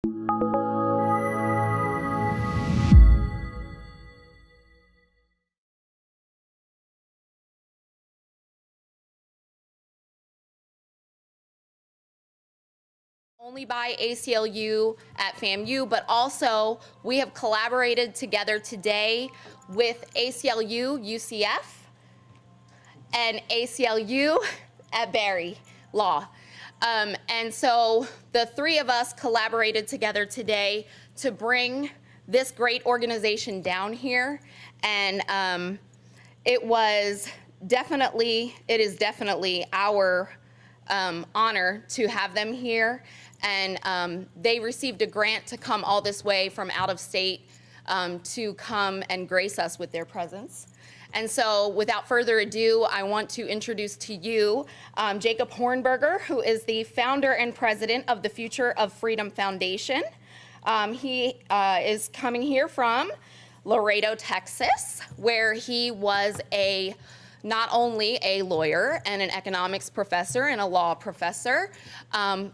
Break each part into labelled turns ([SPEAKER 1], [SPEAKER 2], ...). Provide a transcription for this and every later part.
[SPEAKER 1] Only by ACLU at FAMU, but also we have collaborated together today with ACLU UCF and ACLU at Barry Law. And so the three of us collaborated together today to bring this great organization down here. And it is definitely our honor to have them here. And they received a grant to come all this way from out of state to come and grace us with their presence. And so without further ado, I want to introduce to you Jacob Hornberger, who is the founder and president of the Future of Freedom Foundation. He is coming here from Laredo, Texas, where he was not only a lawyer and an economics professor and a law professor, and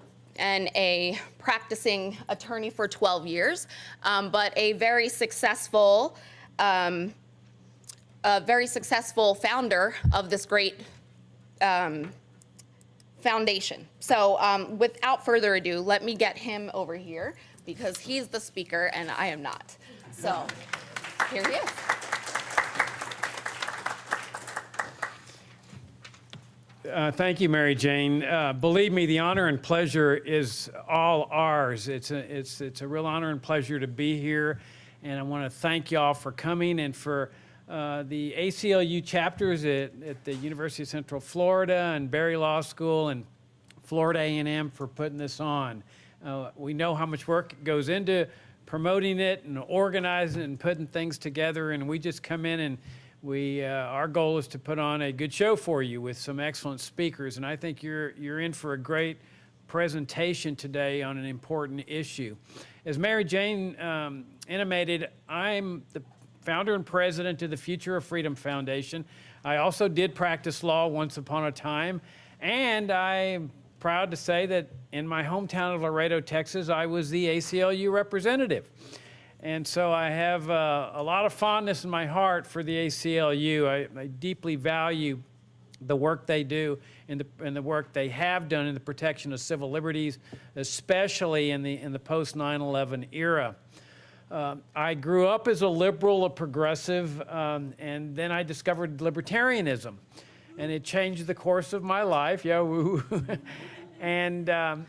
[SPEAKER 1] a practicing attorney for 12 years, but a very successful founder of this great foundation. So without further ado, let me get him over here because he's the speaker and I am not. So here he is.
[SPEAKER 2] Thank you, Mary Jane. Believe me, the honor and pleasure is all ours. It's a real honor and pleasure to be here, and I want to thank y'all for coming and for the ACLU chapters at the University of Central Florida and Barry Law School and Florida A&M for putting this on. We know how much work goes into promoting it and organizing it and putting things together, and we just come in and our goal is to put on a good show for you with some excellent speakers, and I think you're in for a great presentation today on an important issue. As Mary Jane intimated, I'm the founder and president of the Future of Freedom Foundation. I also did practice law once upon a time, and I'm proud to say that in my hometown of Laredo, Texas, I was the ACLU representative. And so I have a lot of fondness in my heart for the ACLU. I deeply value the work they do and the work they have done in the protection of civil liberties, especially in the post 9/11 era. I grew up as a liberal, a progressive, and then I discovered libertarianism, and it changed the course of my life. Yeah, woo. And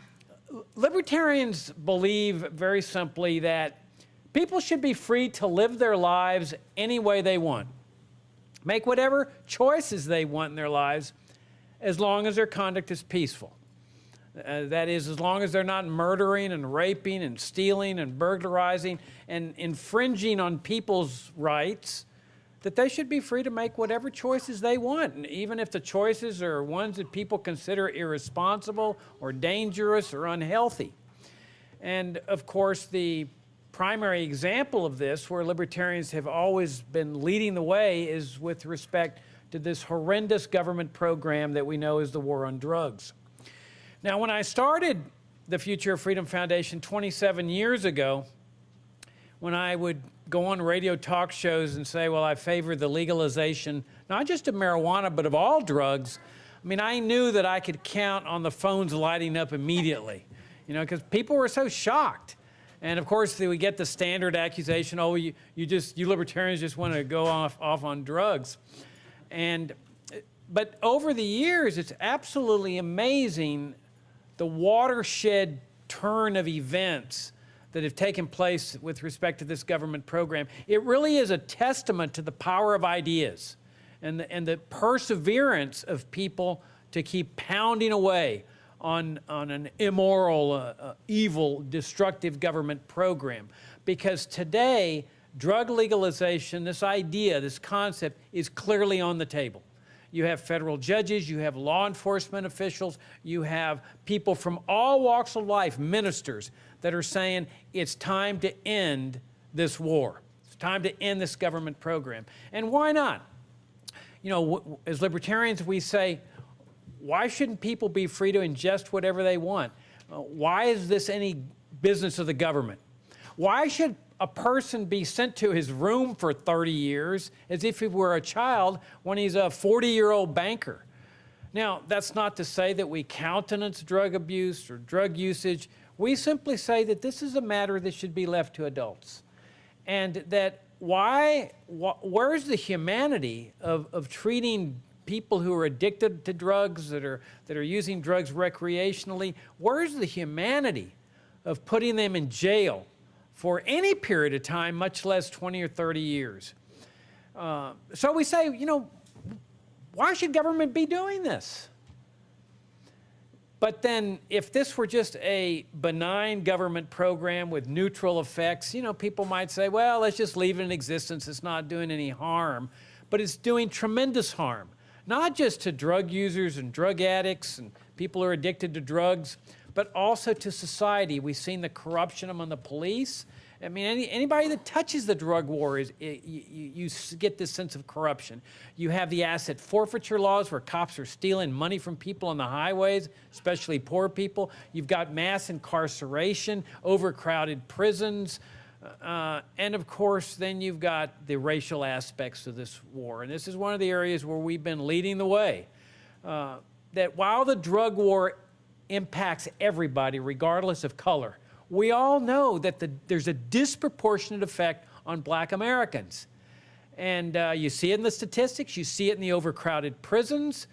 [SPEAKER 2] libertarians believe very simply that people should be free to live their lives any way they want, make whatever choices they want in their lives, as long as their conduct is peaceful. That is, as long as they're not murdering and raping and stealing and burglarizing and infringing on people's rights, that they should be free to make whatever choices they want, and even if the choices are ones that people consider irresponsible or dangerous or unhealthy. And of course, the primary example of this, where libertarians have always been leading the way, is with respect to this horrendous government program that we know is the war on drugs. Now, when I started the Future of Freedom Foundation 27 years ago, when I would go on radio talk shows and say, well, I favor the legalization, not just of marijuana, but of all drugs, I mean, I knew that I could count on the phones lighting up immediately, because people were so shocked. And of course, we get the standard accusation, oh, you libertarians just want to go off on drugs. But over the years, it's absolutely amazing the watershed turn of events that have taken place with respect to this government program. It really is a testament to the power of ideas and the perseverance of people to keep pounding away on an immoral, evil, destructive government program. Because today, drug legalization, this idea, this concept, is clearly on the table. You have federal judges, you have law enforcement officials, you have people from all walks of life, ministers, that are saying it's time to end this war. It's time to end this government program. And why not? As libertarians, we say, why shouldn't people be free to ingest whatever they want? Why is this any business of the government. Why should a person be sent to his room for 30 years as if he were a child when he's a 40-year-old banker? Now, that's not to say that we countenance drug abuse or drug usage. We simply say that this is a matter that should be left to adults. And that where's the humanity of treating people who are addicted to drugs, that are using drugs recreationally? Where's the humanity of putting them in jail for any period of time, much less 20 or 30 years? So we say, why should government be doing this? But then if this were just a benign government program with neutral effects, people might say, well, let's just leave it in existence. It's not doing any harm. But it's doing tremendous harm, not just to drug users and drug addicts and people who are addicted to drugs, but also to society. We've seen the corruption among the police. I mean, anybody that touches the drug war, you get this sense of corruption. You have the asset forfeiture laws where cops are stealing money from people on the highways, especially poor people. You've got mass incarceration, overcrowded prisons, and of course, then you've got the racial aspects of this war. And this is one of the areas where we've been leading the way. That while the drug war impacts everybody, regardless of color, we all know that there's a disproportionate effect on Black Americans. And you see it in the statistics, you see it in the overcrowded prisons,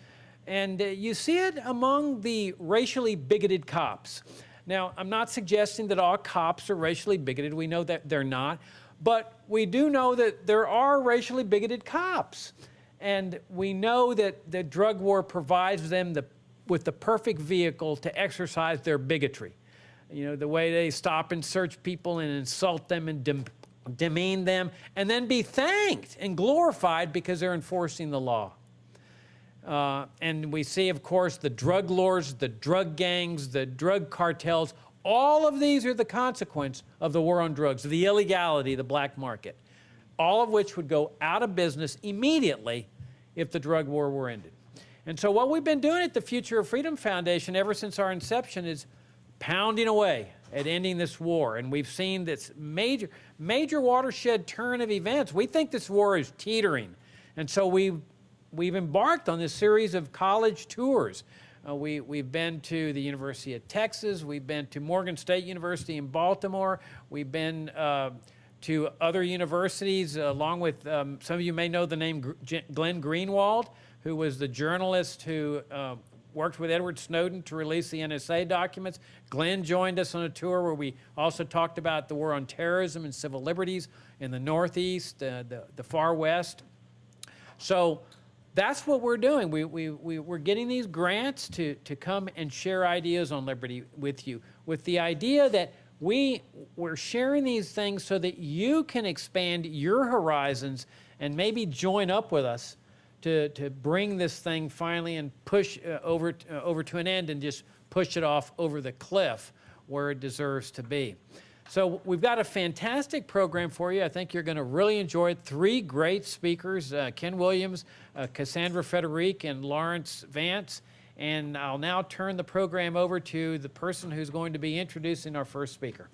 [SPEAKER 2] and you see it among the racially bigoted cops. Now, I'm not suggesting that all cops are racially bigoted. We know that they're not. But we do know that there are racially bigoted cops. And we know that the drug war provides them with the perfect vehicle to exercise their bigotry. The way they stop and search people and insult them and demean them, and then be thanked and glorified because they're enforcing the law. And we see, of course, the drug lords, the drug gangs, the drug cartels. All of these are the consequence of the war on drugs, the illegality, the black market, all of which would go out of business immediately if the drug war were ended. And so what we've been doing at the Future of Freedom Foundation ever since our inception is pounding away at ending this war. And we've seen this major watershed turn of events. We think this war is teetering. And so we've embarked on this series of college tours. We've been to the University of Texas. We've been to Morgan State University in Baltimore. We've been to other universities, along with, some of you may know the name Glenn Greenwald, who was the journalist who worked with Edward Snowden to release the NSA documents. Glenn joined us on a tour where we also talked about the war on terrorism and civil liberties in the Northeast, the far West. So that's what we're doing. We're getting these grants to come and share ideas on liberty with you, with the idea that we're sharing these things so that you can expand your horizons and maybe join up with us to bring this thing finally and push over to an end and just push it off over the cliff where it deserves to be. So we've got a fantastic program for you. I think you're going to really enjoy it. 3 great speakers, Ken Williams, Kassandra, Frederique, and Laurence, Vance. And I'll now turn the program over to the person who's going to be introducing our first speaker.